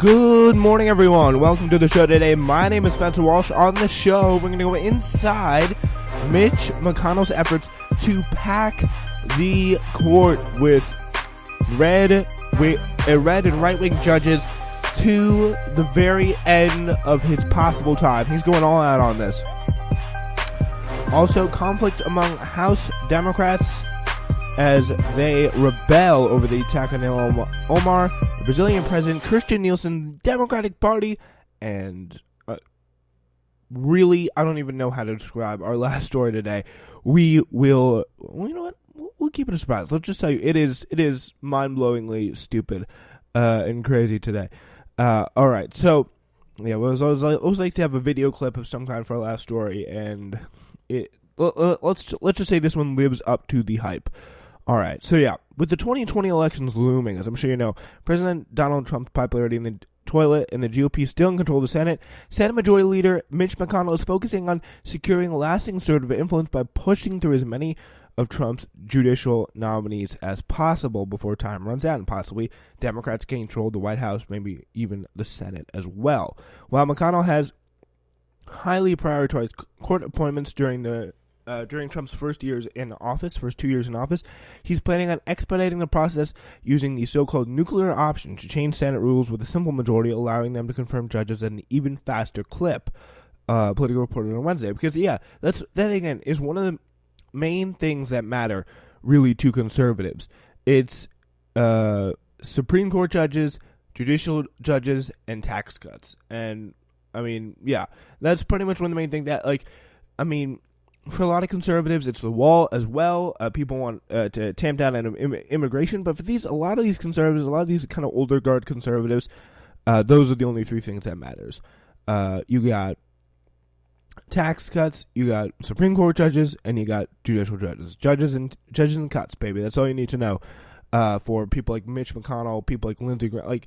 Good morning, everyone. Welcome to the show today. My name is Spencer Walsh. On the show, we're going to go inside Mitch McConnell's efforts to pack the court with red and right-wing judges to the very end of his possible time. He's going all out on this. Also, conflict among House Democrats as they rebel over the attack on Ilhan Omar, the Brazilian president, Christian Nielsen, Democratic Party, and really, I don't even know how to describe our last story today. You know what? We'll keep it a surprise. Let's just tell you, it is mind-blowingly stupid and crazy today. All right, so yeah, it was like to have a video clip of some kind for our last story, and let's just say this one lives up to the hype. All right, so yeah, with the 2020 elections looming, as I'm sure you know, President Donald Trump's popularity in the toilet and the GOP still in control of the Senate, Senate Majority Leader Mitch McConnell is focusing on securing a lasting sort of influence by pushing through as many of Trump's judicial nominees as possible before time runs out, and possibly Democrats can control the White House, maybe even the Senate as well. While McConnell has highly prioritized court appointments during Trump's first 2 years in office, he's planning on expediting the process using the so-called nuclear option to change Senate rules with a simple majority, allowing them to confirm judges at an even faster clip. Political reported on Wednesday, because that again is one of the main things that matter really to conservatives. It's Supreme Court judges, judicial judges, and tax cuts. And I mean, yeah, that's pretty much one of the main things that, for a lot of conservatives, it's the wall as well. People want to tamp down on immigration, but for a lot of these conservatives, a lot of these kind of older guard conservatives, those are the only three things that matters. You got tax cuts, you got Supreme Court judges, and you got judicial judges. Judges and cuts, baby. That's all you need to know. For people like Mitch McConnell, people like Lindsey Graham,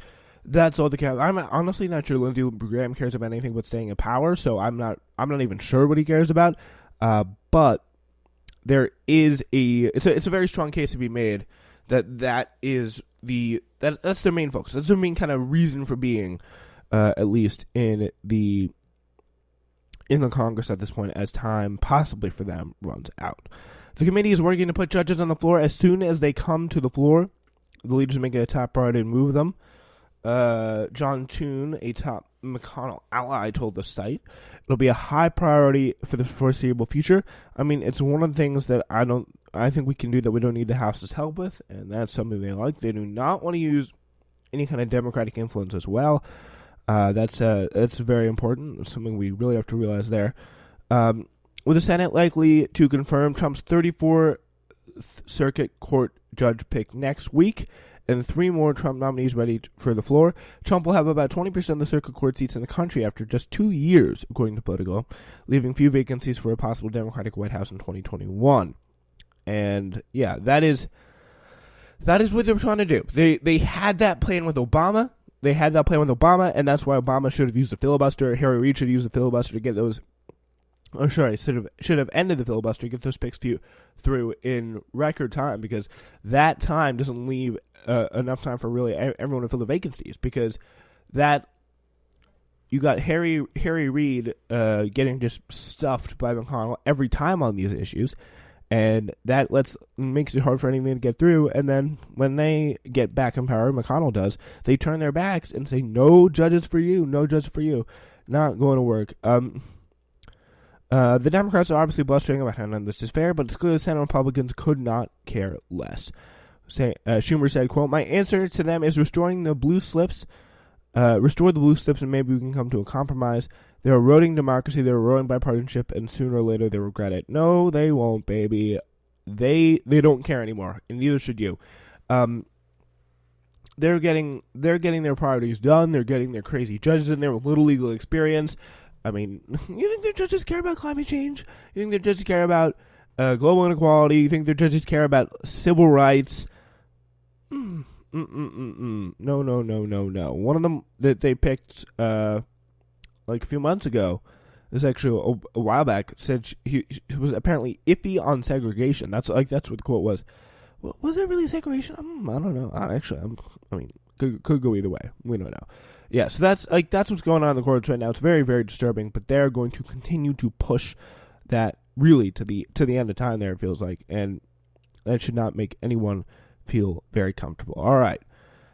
that's all the care. I'm honestly not sure Lindsey Graham cares about anything but staying in power, so I'm not even sure what he cares about. But there is it's a very strong case to be made that's their main focus. That's their main kind of reason for being, at least in the Congress at this point, as time possibly for them runs out. The committee is working to put judges on the floor as soon as they come to the floor. The leaders make it a top priority to move them. John Toon, a top McConnell ally, told the site it'll be a high priority for the foreseeable future. I mean, it's one of the things that I think we can do that we don't need the House's help with, and that's something they like. They do not want to use any kind of Democratic influence as well. That's very important. It's something we really have to realize there. With the Senate likely to confirm Trump's 34th Circuit Court judge pick next week, and 3 more Trump nominees ready for the floor, Trump will have about 20% of the circuit court seats in the country after just 2 years, according to Politico, leaving few vacancies for a possible Democratic White House in 2021. And yeah, that is what they're trying to do. They had that plan with Obama. And that's why Obama should have used the filibuster. Harry Reid should have used the filibuster to get those. Should have ended the filibuster to get those picks through in record time, because that time doesn't leave enough time for really everyone to fill the vacancies, because that you got Harry Reid getting just stuffed by McConnell every time on these issues, and that makes it hard for anything to get through. And then when they get back in power, McConnell does, they turn their backs and say, no judges for you, not going to work. The Democrats are obviously blustering about how none of this is fair, but it's clear the Senate Republicans could not care less. Schumer said, quote, "My answer to them is restore the blue slips, and maybe we can come to a compromise. They're eroding democracy, they're eroding bipartisanship, and sooner or later they regret it." No, they won't, baby. They don't care anymore, and neither should you. They're getting their priorities done. They're getting their crazy judges in there with little legal experience. I mean, you think their judges care about climate change? You think their judges care about global inequality? You think their judges care about civil rights? No. One of them that they picked a few months ago, this actually a while back, said he was apparently iffy on segregation. That's what the quote was. Was there really segregation? I don't know. Could go either way. We don't know. Yeah, so that's what's going on in the courts right now. It's very, very disturbing, but they're going to continue to push that really to the end of time there, it feels like, and that should not make anyone feel very comfortable. All right,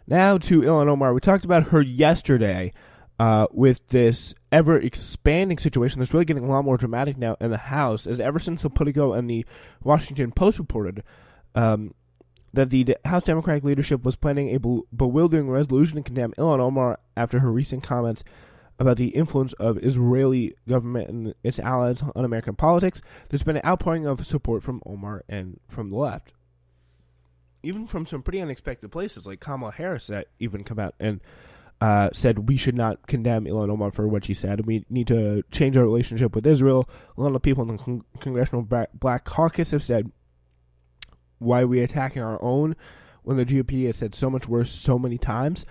now to Ilhan Omar. We talked about her yesterday with this ever-expanding situation that's really getting a lot more dramatic now in the House, as ever since the Politico and the Washington Post reported that the House Democratic leadership was planning a bewildering resolution to condemn Ilhan Omar after her recent comments about the influence of Israeli government and its allies on American politics. There's been an outpouring of support from Omar and from the left. Even from some pretty unexpected places, like Kamala Harris that even come out and said we should not condemn Ilhan Omar for what she said. We need to change our relationship with Israel. A lot of people in the Congressional Black Caucus have said, why are we attacking our own when the GOP has said so much worse so many times?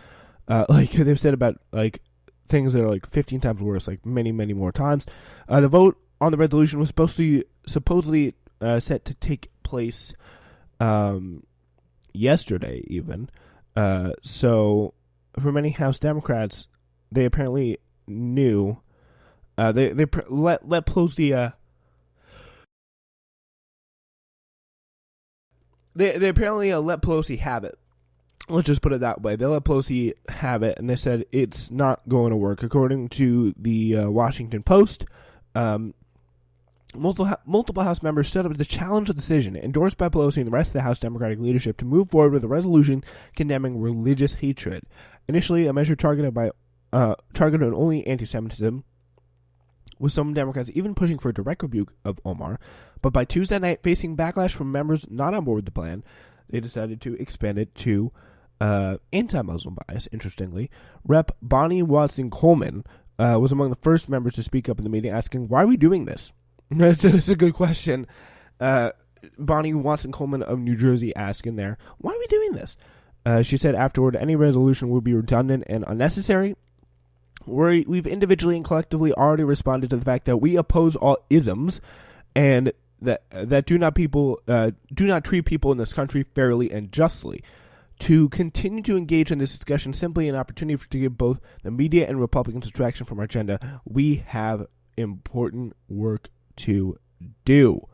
Like they've said about like things that are like 15 times worse, like many, many more times. The vote on the resolution was supposedly set to take place yesterday even. So for many House Democrats, they apparently knew they let Pelosi They apparently let Pelosi have it. Let's just put it that way. They let Pelosi have it, and they said it's not going to work. According to the Washington Post, multiple House members stood up to challenge the decision, endorsed by Pelosi and the rest of the House Democratic leadership, to move forward with a resolution condemning religious hatred. Initially, a measure targeted only anti-Semitism, with some Democrats even pushing for a direct rebuke of Omar. But by Tuesday night, facing backlash from members not on board with the plan, they decided to expand it to anti-Muslim bias, interestingly. Rep. Bonnie Watson-Coleman was among the first members to speak up in the meeting, asking, why are we doing this? That's a good question. Bonnie Watson-Coleman of New Jersey asked in there, why are we doing this? She said afterward, any resolution would be redundant and unnecessary. We've individually and collectively already responded to the fact that we oppose all isms and that do not treat people in this country fairly and justly. To continue to engage in this discussion, simply an opportunity to give both the media and Republicans distraction from our agenda. We have important work to do.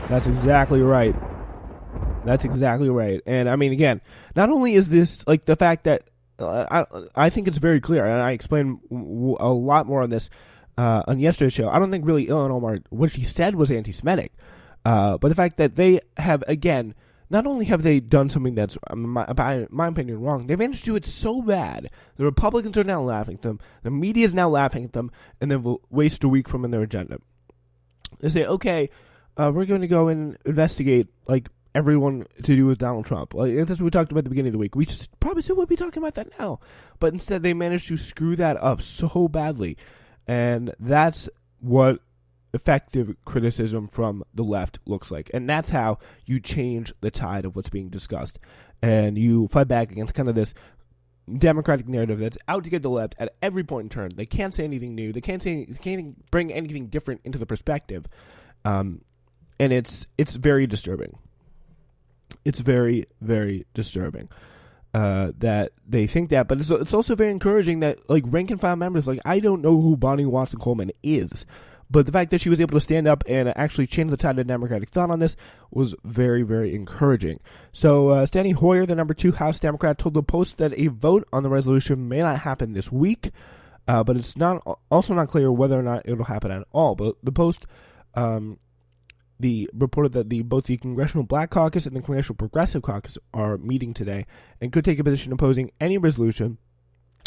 That's exactly right. And I mean, again, not only is this like the fact that I think it's very clear, and I explained a lot more on this on yesterday's show. I don't think really Ilhan Omar, what she said was anti-Semitic, but the fact that they have, again, not only have they done something that's, by my opinion, wrong, they managed to do it so bad. The Republicans are now laughing at them, the media is now laughing at them, and then will waste a week from in their agenda. They say, okay, we're going to go and investigate, like, everyone to do with Donald Trump. Like, that's what we talked about at the beginning of the week. We probably still would be talking about that now. But instead, they managed to screw that up so badly. And that's what effective criticism from the left looks like. And that's how you change the tide of what's being discussed. And you fight back against kind of this Democratic narrative that's out to get the left at every point in turn. They can't say anything new. They can't bring anything different into the perspective. And it's very disturbing. It's very, very disturbing that they think that, but it's also very encouraging that, like, rank and file members, like, I don't know who Bonnie Watson-Coleman is, but the fact that she was able to stand up and actually change the tide of Democratic thought on this was very, very encouraging. So, Steny Hoyer, the number 2 House Democrat, told the Post that a vote on the resolution may not happen this week, but it's also not clear whether or not it'll happen at all. But the Post reported that both the Congressional Black Caucus and the Congressional Progressive Caucus are meeting today and could take a position opposing any resolution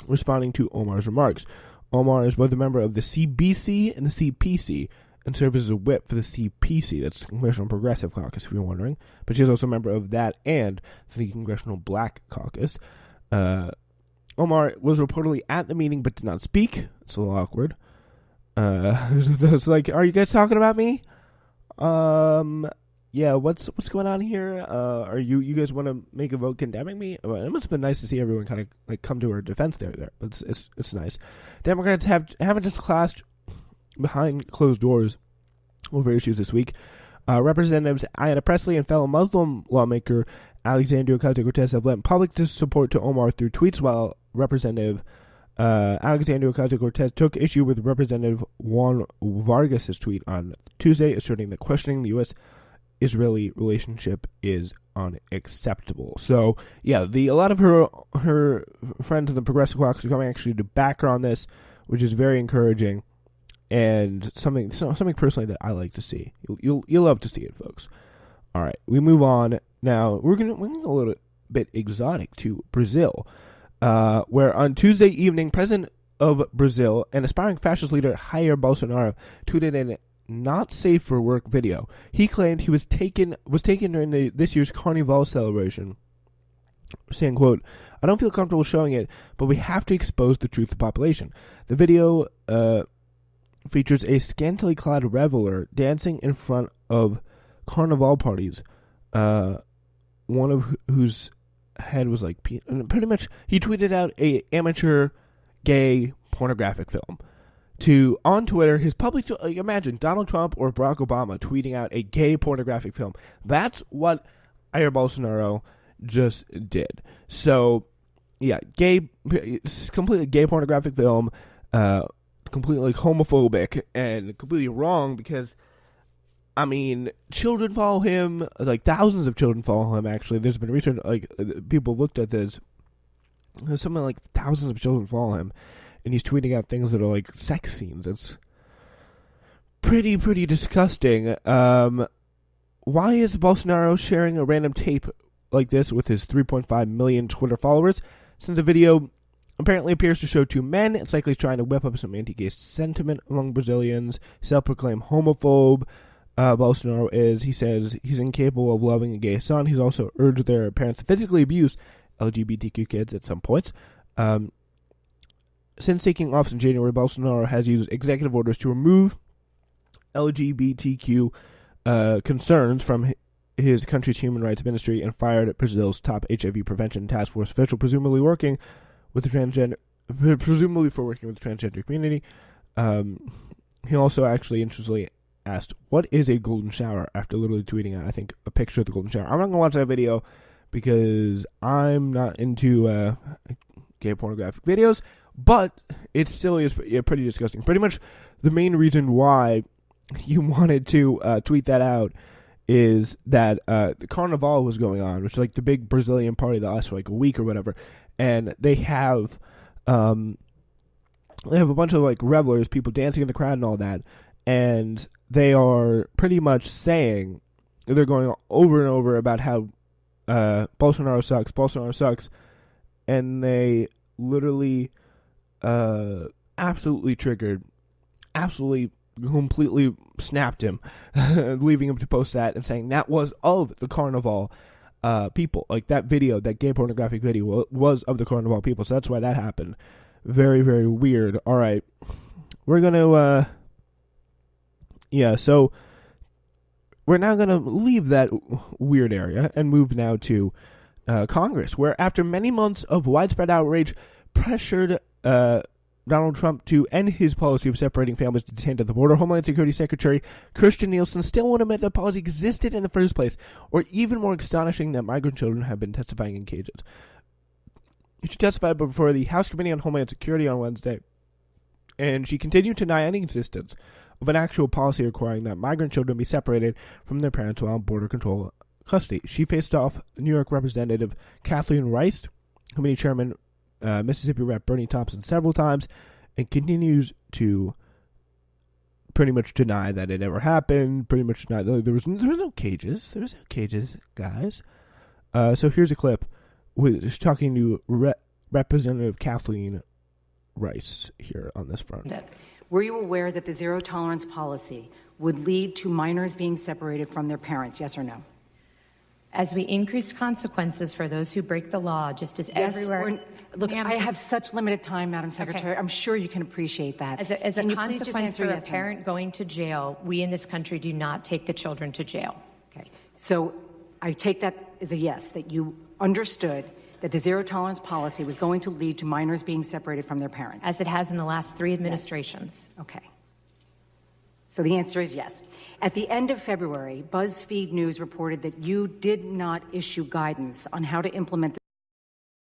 responding to Omar's remarks. Omar is both a member of the CBC and the CPC and serves as a whip for the CPC, that's the Congressional Progressive Caucus, if you're wondering. But she's also a member of that and the Congressional Black Caucus. Omar was reportedly at the meeting but did not speak. It's a little awkward. It's like, are you guys talking about me? Yeah, what's going on here? Are you guys want to make a vote condemning me? Well, it must have been nice to see everyone kind of like come to her defense there. But it's nice. Democrats haven't just clashed behind closed doors over issues this week. Representatives Ayanna Pressley and fellow Muslim lawmaker Alexandria Ocasio-Cortez have lent public support to Omar through tweets, while Representative Alexandria Ocasio-Cortez took issue with Representative Juan Vargas' tweet on Tuesday, asserting that questioning the U.S.-Israeli relationship is unacceptable. So, yeah, a lot of her friends in the progressive caucus are coming actually to back her on this, which is very encouraging, and something personally that I like to see. You'll love to see it, folks. All right, we move on. Now, we're going a little bit exotic to Brazil, where on Tuesday evening, President of Brazil and aspiring fascist leader Jair Bolsonaro tweeted an not safe for work video. He claimed he was taken during this year's Carnival celebration, saying, quote, "I don't feel comfortable showing it, but we have to expose the truth to the population." The video features a scantily clad reveler dancing in front of Carnival parties, one of whose head was like pretty much. He tweeted out a amateur gay pornographic film on Twitter. His public, imagine Donald Trump or Barack Obama tweeting out a gay pornographic film. That's what Jair Bolsonaro just did. So, yeah, completely gay pornographic film, completely homophobic and completely wrong because, I mean, children follow him, like thousands of children follow him, actually. There's been research, like, people looked at this. There's something like thousands of children follow him, and he's tweeting out things that are like sex scenes. It's pretty disgusting. Why is Bolsonaro sharing a random tape like this with his 3.5 million Twitter followers? Since the video apparently appears to show two men, it's likely he's trying to whip up some anti-gay sentiment among Brazilians. Self-proclaimed homophobe. Bolsonaro is. He says he's incapable of loving a gay son. He's also urged their parents to physically abuse LGBTQ kids at some points. Since taking office in January, Bolsonaro has used executive orders to remove LGBTQ concerns from his country's human rights ministry and fired Brazil's top HIV prevention task force official, presumably for working with the transgender community. He also actually interestingly asked, "What is a golden shower?" after literally tweeting out, I think, a picture of the golden shower. I'm not going to watch that video because I'm not into gay pornographic videos, but it still is pretty disgusting. Pretty much the main reason why you wanted to tweet that out is that the Carnival was going on, which is like the big Brazilian party that lasts for like a week or whatever, and they have a bunch of like revelers, people dancing in the crowd and all that, and they are pretty much saying, they're going over and over about how Bolsonaro sucks, and they literally absolutely completely snapped him, leaving him to post that and saying that was of the Carnival people. Like that video, that gay pornographic video was of the Carnival people, so that's why that happened. Very, very weird. All right, we're gonna so we're now going to leave that weird area and move now to Congress, where after many months of widespread outrage pressured Donald Trump to end his policy of separating families detained at the border, Homeland Security Secretary Kirstjen Nielsen still won't admit that policy existed in the first place, or even more astonishing, that migrant children have been testifying in cages. She testified before the House Committee on Homeland Security on Wednesday, and she continued to deny any existence of an actual policy requiring that migrant children be separated from their parents while in border control custody. She faced off New York Representative Kathleen Rice, Committee Chairman Mississippi Rep. Bernie Thompson several times, and continues to pretty much deny that it ever happened, pretty much deny there was no cages. There was no cages, guys. So here's a clip with talking to Representative Kathleen Rice here on this front. Were you aware that the zero-tolerance policy would lead to minors being separated from their parents, yes or no? As we increase consequences for those who break the law, just as everywhere... Look, I have such limited time, Madam Secretary. Okay. I'm sure you can appreciate that. As a consequence for a parent going to jail, we in this country do not take the children to jail. Okay. So I take that as a yes, that you understood that the zero-tolerance policy was going to lead to minors being separated from their parents. As it has in the last 3 administrations. Yes. Okay. So the answer is yes. At the end of February, BuzzFeed News reported that you did not issue guidance on how to implement